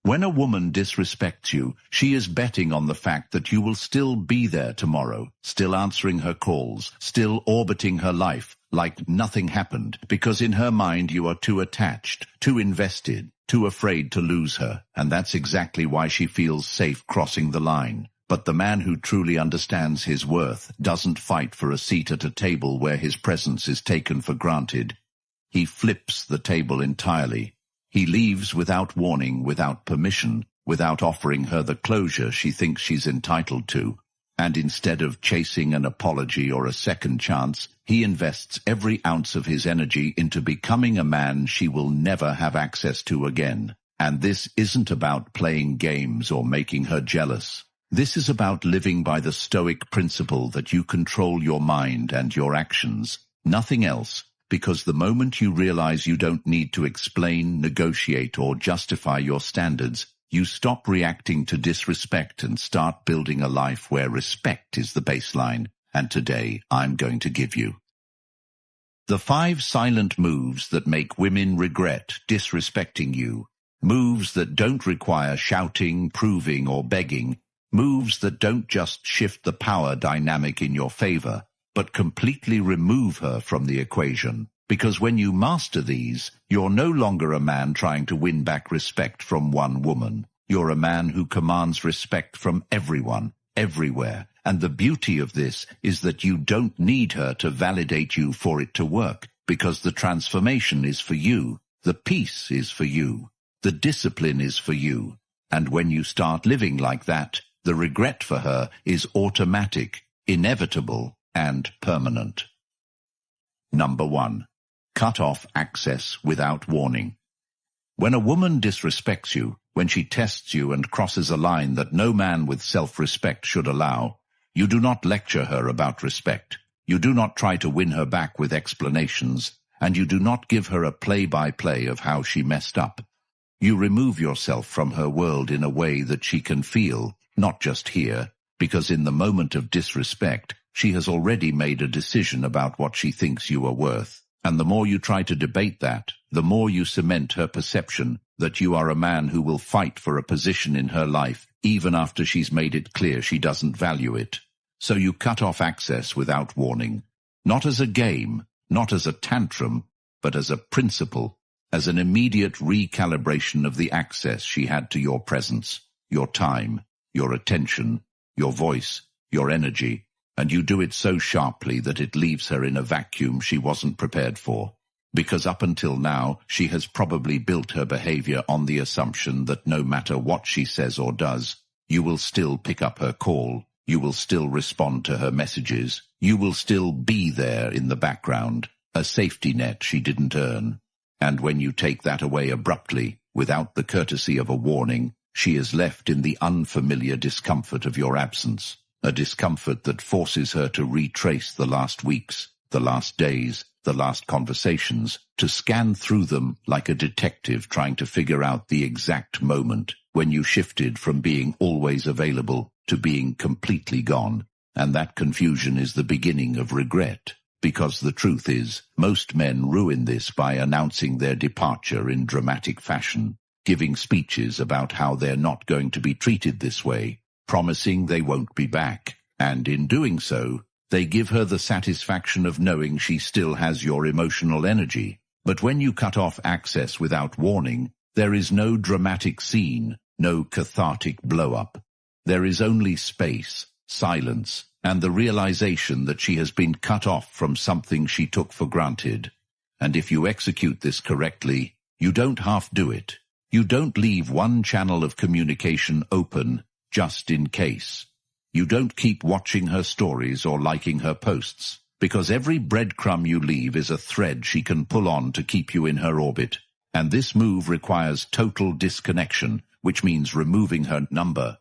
When a woman disrespects you, she is betting on the fact that you will still be there tomorrow, still answering her calls, still orbiting her life like nothing happened, because in her mind you are too attached, too invested, too afraid to lose her, and that's exactly why she feels safe crossing the line. But the man who truly understands his worth doesn't fight for a seat at a table where his presence is taken for granted. He flips the table entirely. He leaves without warning, without permission, without offering her the closure she thinks she's entitled to. And instead of chasing an apology or a second chance, he invests every ounce of his energy into becoming a man she will never have access to again. And this isn't about playing games or making her jealous. This is about living by the Stoic principle that you control your mind and your actions, nothing else, because the moment you realize you don't need to explain, negotiate, or justify your standards, you stop reacting to disrespect and start building a life where respect is the baseline. And today, I'm going to give you the 5 silent moves that make women regret disrespecting you. Moves that don't require shouting, proving, or begging. Moves that don't just shift the power dynamic in your favor, but completely remove her from the equation. Because when you master these, you're no longer a man trying to win back respect from one woman. You're a man who commands respect from everyone, everywhere. And the beauty of this is that you don't need her to validate you for it to work, because the transformation is for you, the peace is for you, the discipline is for you. And when you start living like that, the regret for her is automatic, inevitable, and permanent. Number 1. Cut off access without warning. When a woman disrespects you, when she tests you and crosses a line that no man with self-respect should allow, you do not lecture her about respect. You do not try to win her back with explanations, and you do not give her a play-by-play of how she messed up. You remove yourself from her world in a way that she can feel, not just hear, because in the moment of disrespect, she has already made a decision about what she thinks you are worth. And the more you try to debate that, the more you cement her perception that you are a man who will fight for a position in her life, even after she's made it clear she doesn't value it. So you cut off access without warning, not as a game, not as a tantrum, but as a principle, as an immediate recalibration of the access she had to your presence, your time, your attention, your voice, your energy, and you do it so sharply that it leaves her in a vacuum she wasn't prepared for. Because up until now, she has probably built her behavior on the assumption that no matter what she says or does, you will still pick up her call, you will still respond to her messages, you will still be there in the background, a safety net she didn't earn. And when you take that away abruptly, without the courtesy of a warning, she is left in the unfamiliar discomfort of your absence, a discomfort that forces her to retrace the last weeks, the last days, the last conversations, to scan through them like a detective trying to figure out the exact moment when you shifted from being always available to being completely gone. And that confusion is the beginning of regret, because the truth is, most men ruin this by announcing their departure in dramatic fashion, giving speeches about how they're not going to be treated this way, promising they won't be back, and in doing so, they give her the satisfaction of knowing she still has your emotional energy. But when you cut off access without warning, there is no dramatic scene, no cathartic blow-up. There is only space, silence, and the realization that she has been cut off from something she took for granted. And if you execute this correctly, you don't half do it. You don't leave one channel of communication open just in case. You don't keep watching her stories or liking her posts, because every breadcrumb you leave is a thread she can pull on to keep you in her orbit. And this move requires total disconnection, which means removing her number,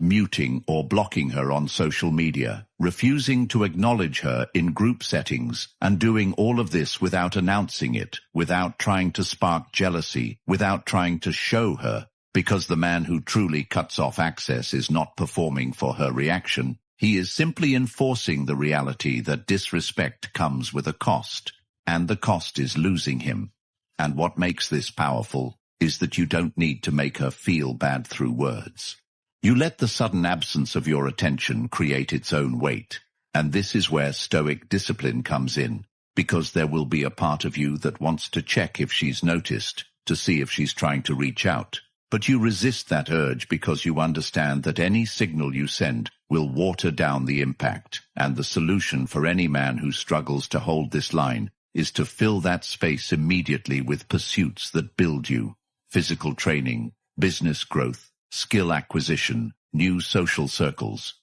muting or blocking her on social media, refusing to acknowledge her in group settings, and doing all of this without announcing it, without trying to spark jealousy, without trying to show her. Because the man who truly cuts off access is not performing for her reaction. He is simply enforcing the reality that disrespect comes with a cost, and the cost is losing him. And what makes this powerful is that you don't need to make her feel bad through words. You let the sudden absence of your attention create its own weight. And this is where Stoic discipline comes in, because there will be a part of you that wants to check if she's noticed, to see if she's trying to reach out. But you resist that urge because you understand that any signal you send will water down the impact, and the solution for any man who struggles to hold this line is to fill that space immediately with pursuits that build you: physical training, business growth, skill acquisition, new social circles.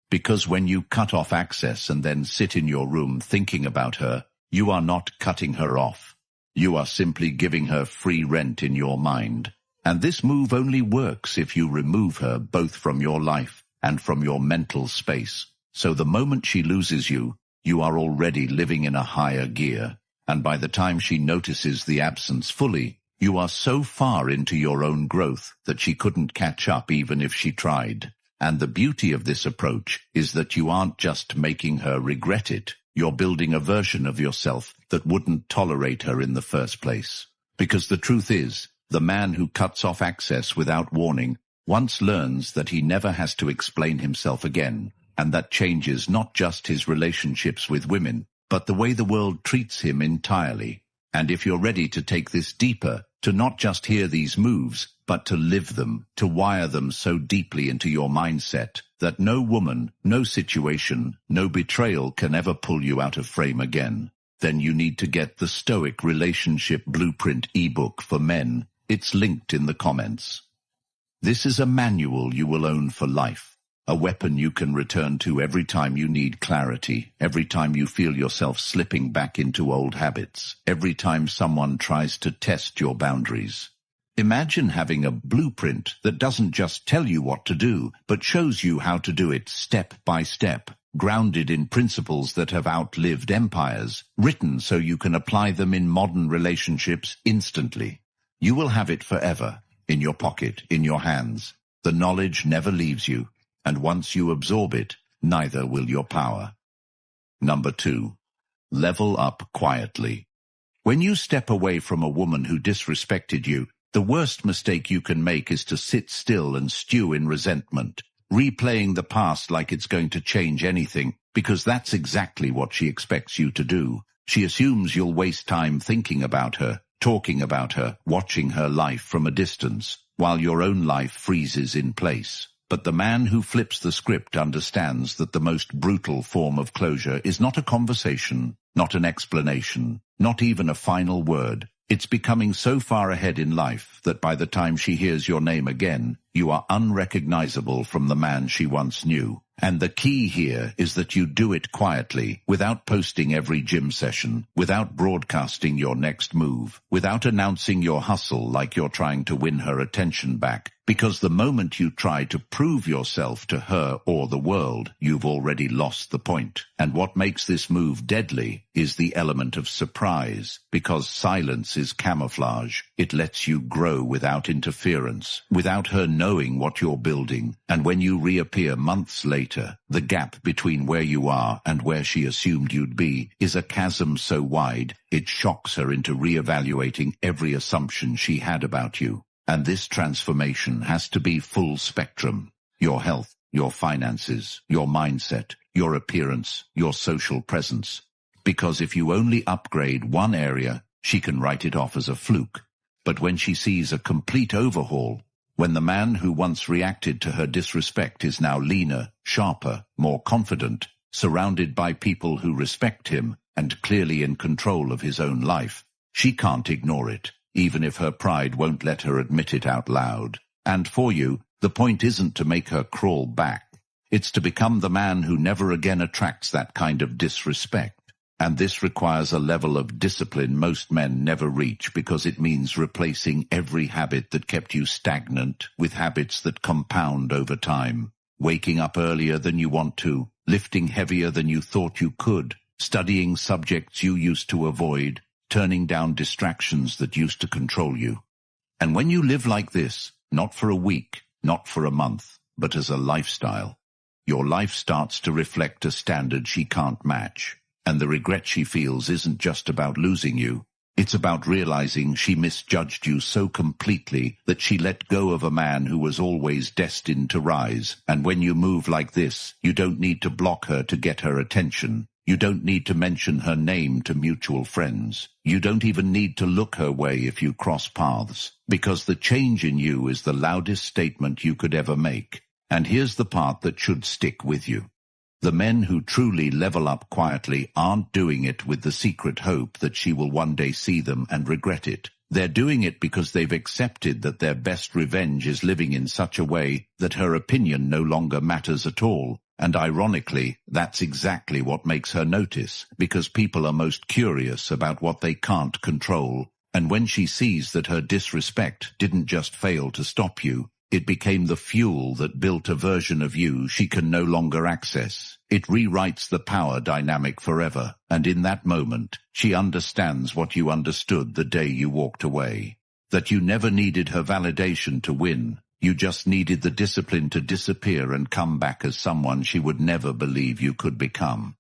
Because when you cut off access and then sit in your room thinking about her, you are not cutting her off. You are simply giving her free rent in your mind. And this move only works if you remove her both from your life and from your mental space. So the moment she loses you, you are already living in a higher gear. And by the time she notices the absence fully, you are so far into your own growth that she couldn't catch up even if she tried. And the beauty of this approach is that you aren't just making her regret it, you're building a version of yourself that wouldn't tolerate her in the first place. Because the truth is, the man who cuts off access without warning once learns that he never has to explain himself again, and that changes not just his relationships with women, but the way the world treats him entirely. And if you're ready to take this deeper, to not just hear these moves, but to live them, to wire them so deeply into your mindset that no woman, no situation, no betrayal can ever pull you out of frame again, then you need to get the Stoic Relationship Blueprint ebook for men. It's linked in the comments. This is a manual you will own for life. A weapon you can return to every time you need clarity, every time you feel yourself slipping back into old habits, every time someone tries to test your boundaries. Imagine having a blueprint that doesn't just tell you what to do, but shows you how to do it step by step, grounded in principles that have outlived empires, written so you can apply them in modern relationships instantly. You will have it forever, in your pocket, in your hands. The knowledge never leaves you. And once you absorb it, neither will your power. Number 2. Level up quietly. When you step away from a woman who disrespected you, the worst mistake you can make is to sit still and stew in resentment, replaying the past like it's going to change anything, because that's exactly what she expects you to do. She assumes you'll waste time thinking about her, talking about her, watching her life from a distance, while your own life freezes in place. But the man who flips the script understands that the most brutal form of closure is not a conversation, not an explanation, not even a final word. It's becoming so far ahead in life that by the time she hears your name again, you are unrecognizable from the man she once knew. And the key here is that you do it quietly, without posting every gym session, without broadcasting your next move, without announcing your hustle like you're trying to win her attention back. Because the moment you try to prove yourself to her or the world, you've already lost the point. And what makes this move deadly is the element of surprise, because silence is camouflage. It lets you grow without interference, without her knowing what you're building. And when you reappear months later, the gap between where you are and where she assumed you'd be is a chasm so wide, it shocks her into reevaluating every assumption she had about you. And this transformation has to be full spectrum. Your health, your finances, your mindset, your appearance, your social presence. Because if you only upgrade one area, she can write it off as a fluke. But when she sees a complete overhaul, when the man who once reacted to her disrespect is now leaner, sharper, more confident, surrounded by people who respect him and clearly in control of his own life, she can't ignore it, even if her pride won't let her admit it out loud. And for you, the point isn't to make her crawl back. It's to become the man who never again attracts that kind of disrespect. And this requires a level of discipline most men never reach, because it means replacing every habit that kept you stagnant with habits that compound over time. Waking up earlier than you want to, lifting heavier than you thought you could, studying subjects you used to avoid, turning down distractions that used to control you. And when you live like this, not for a week, not for a month, but as a lifestyle, your life starts to reflect a standard she can't match. And the regret she feels isn't just about losing you, It's about realizing she misjudged you so completely that she let go of a man who was always destined to rise. And when you move like this, you don't need to block her to get her attention. You don't need to mention her name to mutual friends. You don't even need to look her way if you cross paths, because the change in you is the loudest statement you could ever make. And here's the part that should stick with you. The men who truly level up quietly aren't doing it with the secret hope that she will one day see them and regret it. They're doing it because they've accepted that their best revenge is living in such a way that her opinion no longer matters at all. And ironically, that's exactly what makes her notice, because people are most curious about what they can't control. And when she sees that her disrespect didn't just fail to stop you, it became the fuel that built a version of you she can no longer access. It rewrites the power dynamic forever, and in that moment, she understands what you understood the day you walked away. That you never needed her validation to win. You just needed the discipline to disappear and come back as someone she would never believe you could become.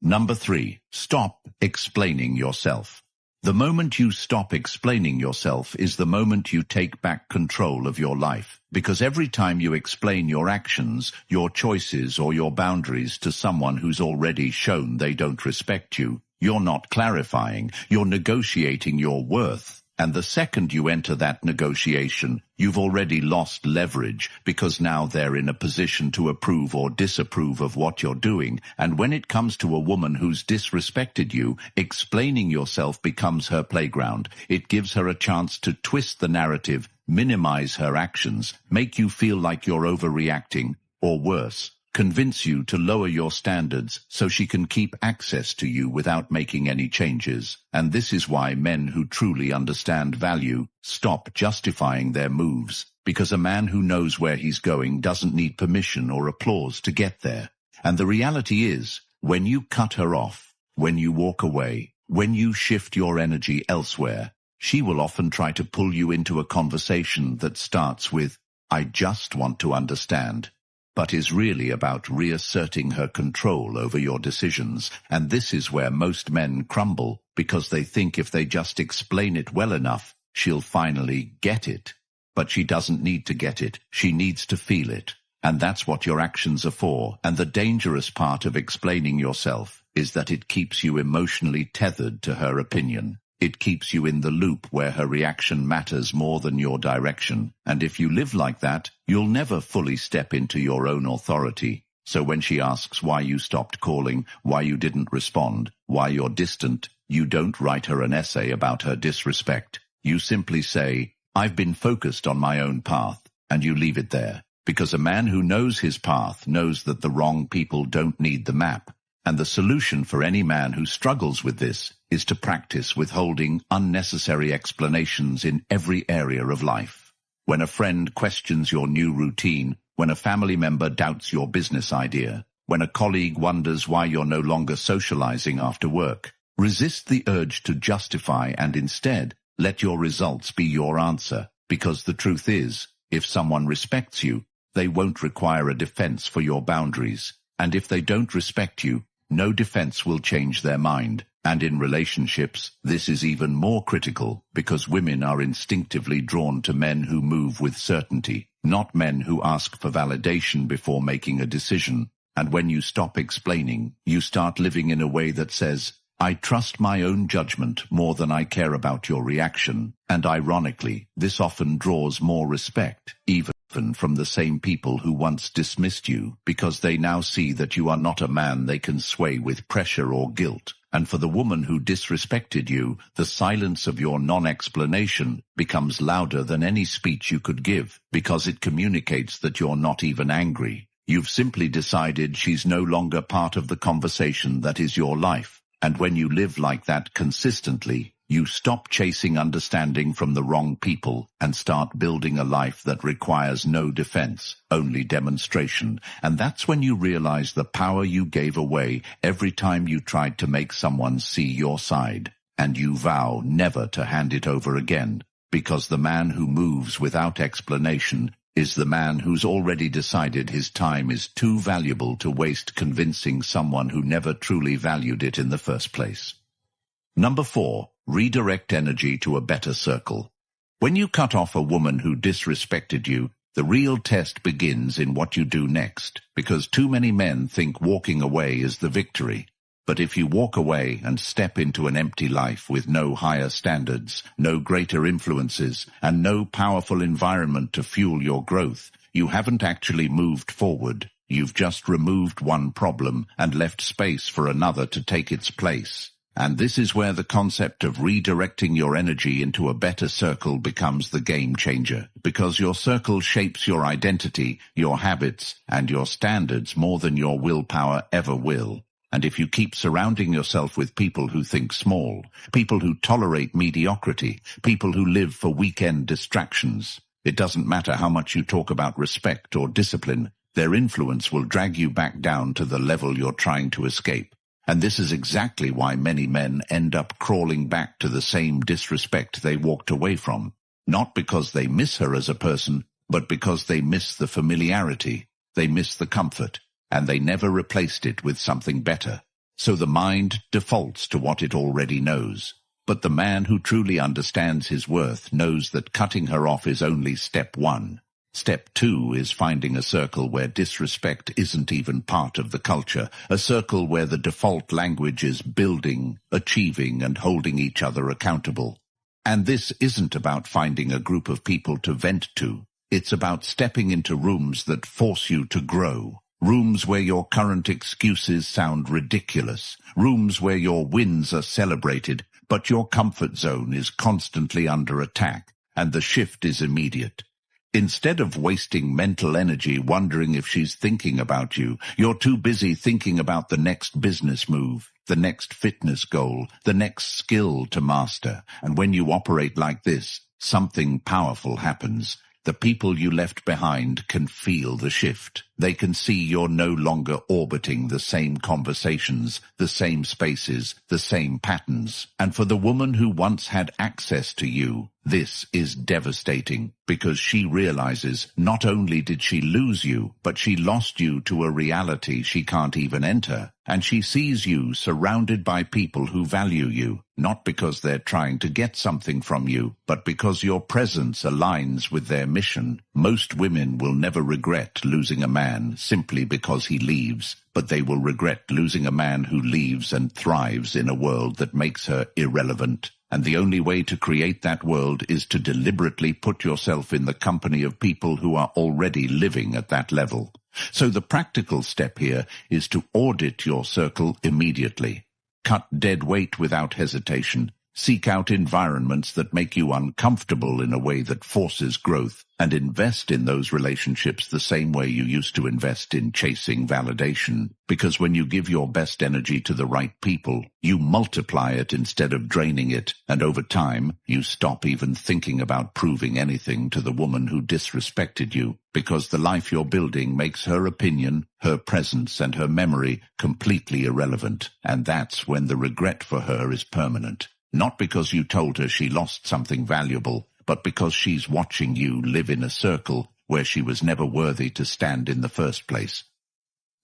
Number 3. Stop explaining yourself. The moment you stop explaining yourself is the moment you take back control of your life, because every time you explain your actions, your choices, or your boundaries to someone who's already shown they don't respect you, you're not clarifying, you're negotiating your worth. And the second you enter that negotiation, you've already lost leverage, because now they're in a position to approve or disapprove of what you're doing. And when it comes to a woman who's disrespected you, explaining yourself becomes her playground. It gives her a chance to twist the narrative, minimize her actions, make you feel like you're overreacting, or worse, convince you to lower your standards so she can keep access to you without making any changes. And this is why men who truly understand value stop justifying their moves, because a man who knows where he's going doesn't need permission or applause to get there. And the reality is, when you cut her off, when you walk away, when you shift your energy elsewhere, she will often try to pull you into a conversation that starts with, "I just want to understand," but is really about reasserting her control over your decisions. And this is where most men crumble, because they think if they just explain it well enough, she'll finally get it. But she doesn't need to get it, she needs to feel it. And that's what your actions are for. And the dangerous part of explaining yourself is that it keeps you emotionally tethered to her opinion. It keeps you in the loop where her reaction matters more than your direction. And if you live like that, you'll never fully step into your own authority. So when she asks why you stopped calling, why you didn't respond, why you're distant, you don't write her an essay about her disrespect. You simply say, "I've been focused on my own path," and you leave it there. Because a man who knows his path knows that the wrong people don't need the map. And the solution for any man who struggles with this is to practice withholding unnecessary explanations in every area of life. When a friend questions your new routine, when a family member doubts your business idea, when a colleague wonders why you're no longer socializing after work, resist the urge to justify and instead let your results be your answer. Because the truth is, if someone respects you, they won't require a defense for your boundaries. And if they don't respect you, no defense will change their mind. And in relationships, this is even more critical, because women are instinctively drawn to men who move with certainty, not men who ask for validation before making a decision. And when you stop explaining, you start living in a way that says, "I trust my own judgment more than I care about your reaction." And ironically, this often draws more respect, even from the same people who once dismissed you, because they now see that you are not a man they can sway with pressure or guilt. And for the woman who disrespected you, the silence of your non-explanation becomes louder than any speech you could give, because it communicates that you're not even angry. You've simply decided she's no longer part of the conversation that is your life. And when you live like that consistently, you stop chasing understanding from the wrong people and start building a life that requires no defense, only demonstration. And that's when you realize the power you gave away every time you tried to make someone see your side. And you vow never to hand it over again, because the man who moves without explanation is the man who's already decided his time is too valuable to waste convincing someone who never truly valued it in the first place. Number 4. Redirect energy to a better circle. When you cut off a woman who disrespected you, the real test begins in what you do next, because too many men think walking away is the victory. But if you walk away and step into an empty life with no higher standards, no greater influences, and no powerful environment to fuel your growth, you haven't actually moved forward. You've just removed one problem and left space for another to take its place. And this is where the concept of redirecting your energy into a better circle becomes the game changer, because your circle shapes your identity, your habits, and your standards more than your willpower ever will. And if you keep surrounding yourself with people who think small, people who tolerate mediocrity, people who live for weekend distractions, it doesn't matter how much you talk about respect or discipline, their influence will drag you back down to the level you're trying to escape. And this is exactly why many men end up crawling back to the same disrespect they walked away from. Not because they miss her as a person, but because they miss the familiarity, they miss the comfort, and they never replaced it with something better. So the mind defaults to what it already knows. But the man who truly understands his worth knows that cutting her off is only step one. Step 2 is finding a circle where disrespect isn't even part of the culture, a circle where the default language is building, achieving, and holding each other accountable. And this isn't about finding a group of people to vent to. It's about stepping into rooms that force you to grow. Rooms where your current excuses sound ridiculous. Rooms where your wins are celebrated, but your comfort zone is constantly under attack, and the shift is immediate. Instead of wasting mental energy wondering if she's thinking about you, you're too busy thinking about the next business move, the next fitness goal, the next skill to master. And when you operate like this, something powerful happens. The people you left behind can feel the shift. They can see you're no longer orbiting the same conversations, the same spaces, the same patterns. And for the woman who once had access to you, this is devastating, because she realizes not only did she lose you, but she lost you to a reality she can't even enter. And she sees you surrounded by people who value you, not because they're trying to get something from you, but because your presence aligns with their mission. Most women will never regret losing a man simply because he leaves, but they will regret losing a man who leaves and thrives in a world that makes her irrelevant. And the only way to create that world is to deliberately put yourself in the company of people who are already living at that level. So the practical step here is to audit your circle immediately. Cut dead weight without hesitation. Seek out environments that make you uncomfortable in a way that forces growth, and invest in those relationships the same way you used to invest in chasing validation. Because when you give your best energy to the right people, you multiply it instead of draining it, and over time, you stop even thinking about proving anything to the woman who disrespected you, because the life you're building makes her opinion, her presence, and her memory completely irrelevant, and that's when the regret for her is permanent. Not because you told her she lost something valuable, but because she's watching you live in a circle where she was never worthy to stand in the first place.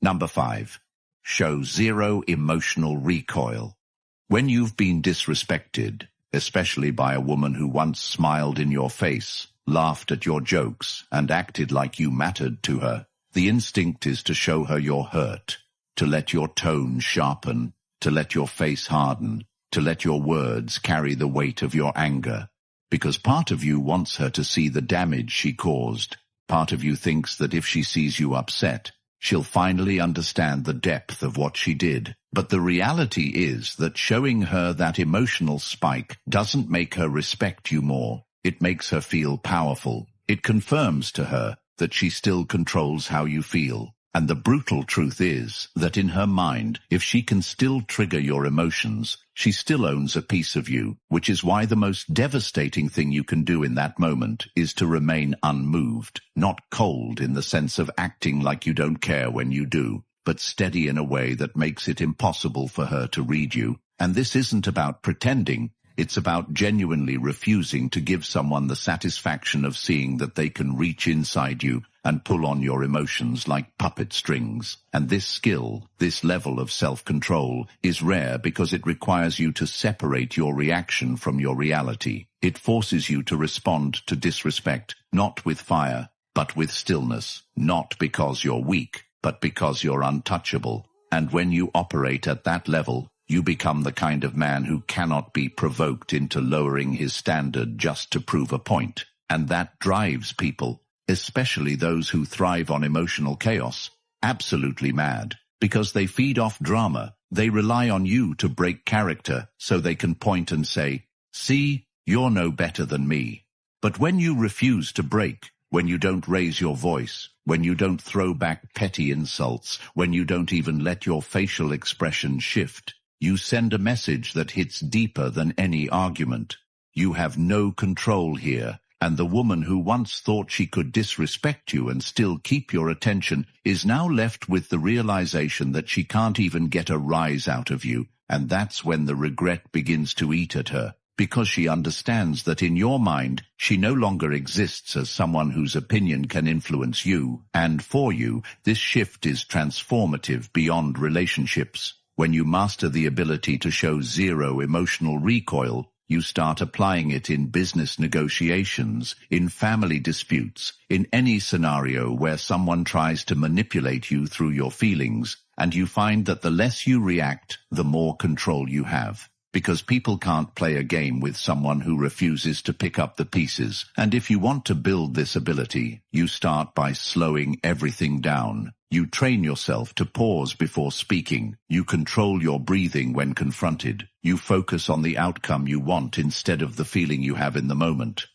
Number 5. Show zero emotional recoil. When you've been disrespected, especially by a woman who once smiled in your face, laughed at your jokes, and acted like you mattered to her, the instinct is to show her you're hurt, to let your tone sharpen, to let your face harden, to let your words carry the weight of your anger. Because part of you wants her to see the damage she caused. Part of you thinks that if she sees you upset, she'll finally understand the depth of what she did. But the reality is that showing her that emotional spike doesn't make her respect you more. It makes her feel powerful. It confirms to her that she still controls how you feel. And the brutal truth is that in her mind, if she can still trigger your emotions, she still owns a piece of you, which is why the most devastating thing you can do in that moment is to remain unmoved, not cold in the sense of acting like you don't care when you do, but steady in a way that makes it impossible for her to read you. And this isn't about pretending, It's about genuinely refusing to give someone the satisfaction of seeing that they can reach inside you and pull on your emotions like puppet strings. And this skill, this level of self-control, is rare because it requires you to separate your reaction from your reality. It forces you to respond to disrespect, not with fire, but with stillness, not because you're weak, but because you're untouchable. And when you operate at that level, you become the kind of man who cannot be provoked into lowering his standard just to prove a point. And that drives people, especially those who thrive on emotional chaos, absolutely mad. Because they feed off drama, they rely on you to break character so they can point and say, "See, you're no better than me." But when you refuse to break, when you don't raise your voice, when you don't throw back petty insults, when you don't even let your facial expression shift, you send a message that hits deeper than any argument. You have no control here, and the woman who once thought she could disrespect you and still keep your attention is now left with the realization that she can't even get a rise out of you, and that's when the regret begins to eat at her, because she understands that in your mind she no longer exists as someone whose opinion can influence you, and for you, this shift is transformative beyond relationships. When you master the ability to show zero emotional recoil, you start applying it in business negotiations, in family disputes, in any scenario where someone tries to manipulate you through your feelings, and you find that the less you react, the more control you have. Because people can't play a game with someone who refuses to pick up the pieces. And if you want to build this ability, you start by slowing everything down. You train yourself to pause before speaking. You control your breathing when confronted. You focus on the outcome you want instead of the feeling you have in the moment.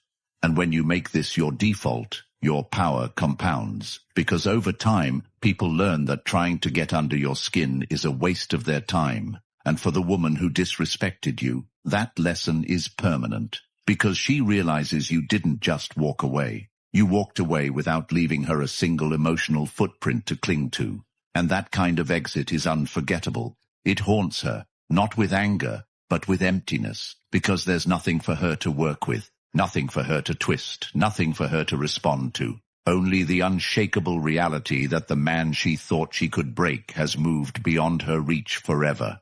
And when you make this your default, your power compounds. Because over time, people learn that trying to get under your skin is a waste of their time. And for the woman who disrespected you, that lesson is permanent, because she realizes you didn't just walk away. You walked away without leaving her a single emotional footprint to cling to. And that kind of exit is unforgettable. It haunts her, not with anger, but with emptiness, because there's nothing for her to work with, nothing for her to twist, nothing for her to respond to. Only the unshakable reality that the man she thought she could break has moved beyond her reach forever.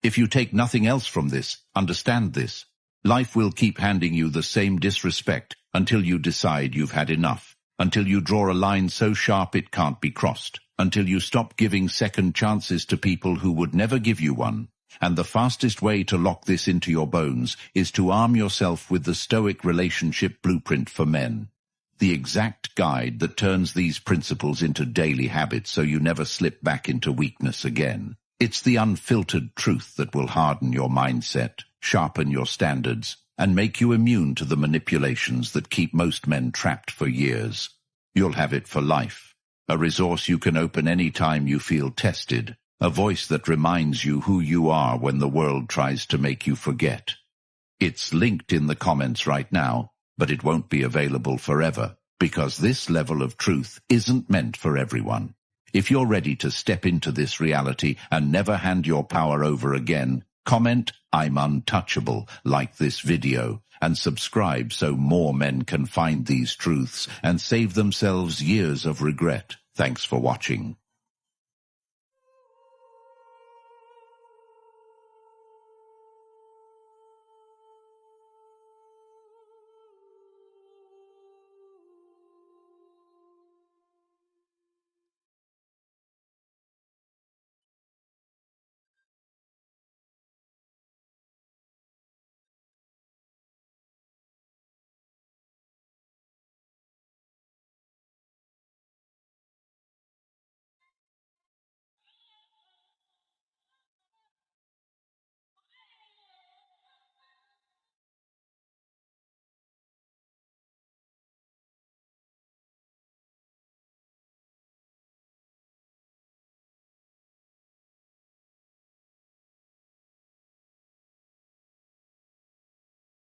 If you take nothing else from this, understand this. Life will keep handing you the same disrespect until you decide you've had enough, until you draw a line so sharp it can't be crossed, until you stop giving second chances to people who would never give you one. And the fastest way to lock this into your bones is to arm yourself with the Stoic relationship blueprint for men. The exact guide that turns these principles into daily habits so you never slip back into weakness again. It's the unfiltered truth that will harden your mindset, sharpen your standards, and make you immune to the manipulations that keep most men trapped for years. You'll have it for life, a resource you can open any time you feel tested, a voice that reminds you who you are when the world tries to make you forget. It's linked in the comments right now, but it won't be available forever, because this level of truth isn't meant for everyone. If you're ready to step into this reality and never hand your power over again, comment, "I'm untouchable," like this video, and subscribe so more men can find these truths and save themselves years of regret. Thanks for watching.